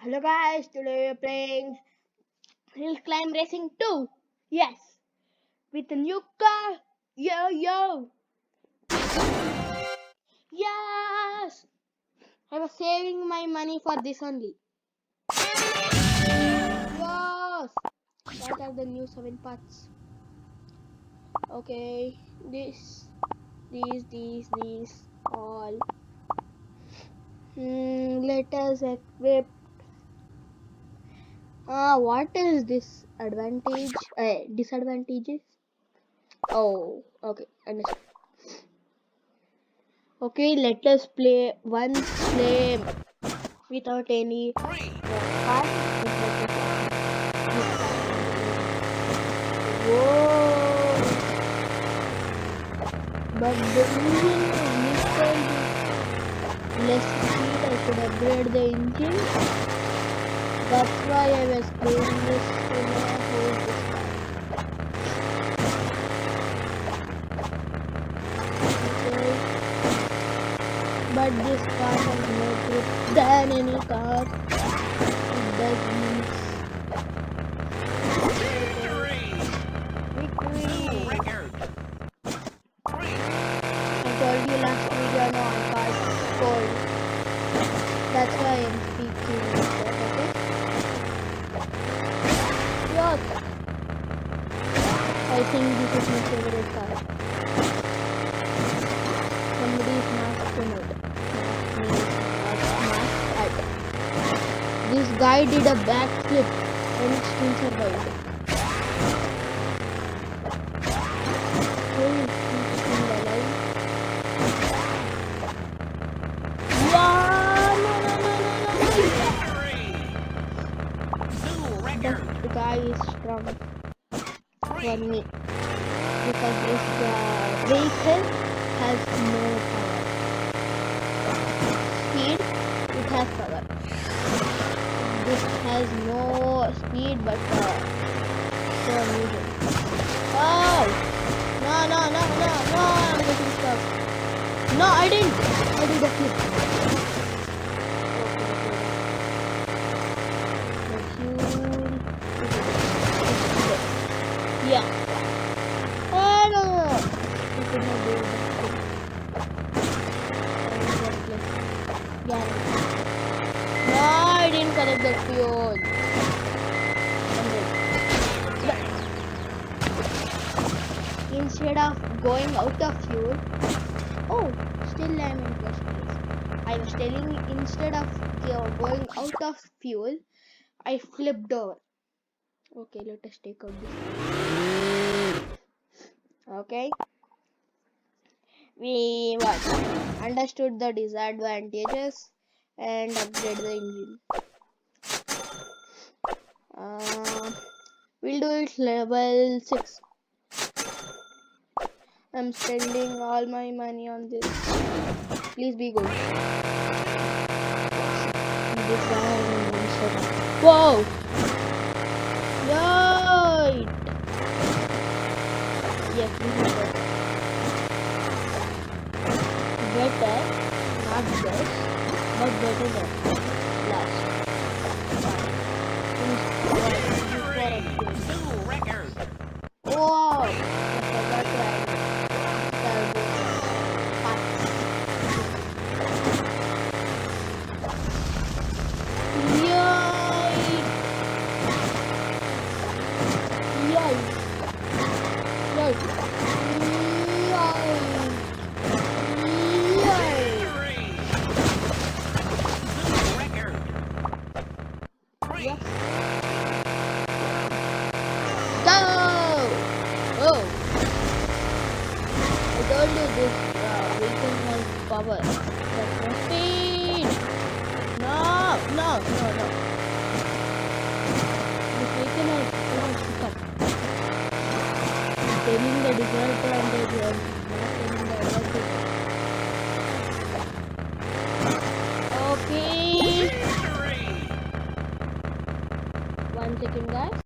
Hello guys, today we're playing Hill Climb Racing 2. Yes, with a new car. Yo yo. Yes. I was saving my money for this only. Yes. What are the new 7 parts? Okay, these all. Let us equip. What is this advantage? Disadvantages? Oh, okay, understand. Okay, let us play without any part. Whoa! But the engine is less speed. I should upgrade the engine. That's why I was playing this in a whole this car. Okay. But this car has more grip than any car. It does means victory. I told you last video, no, I got cold. That's why I'm speaking like that, okay? Yes. I think this is my favorite car. Somebody is masked mode. This guy did a backflip and still survived. Oh, he's still alive. The guy is strong for me because this vehicle has no power. Speed, it has power. This has no speed but so medium. Oh! No, I'm getting stuck. No, I didn't. I did a flip. Yeah. Oh no! You could not do that. Yeah. No, I didn't connect the fuel. Instead of going out of fuel, oh, still I'm in first place. I was telling instead of going out of fuel, I flipped over. Okay, let us take out this. Okay. We understood the disadvantages and upgrade the engine. We'll do it level 6. I'm spending all my money on this. Please be good. This guy is a monster. Whoa! Right! Yes, this is better. Better, not best, but better than last. Wow! I forgot to add turbo parts. Yay! Yes. Go! Oh! I told you this vehicle has power. But no speed! No! This vehicle has pickup. I'm telling the disadvantage and not telling the advantage. Okay. 1 second, guys.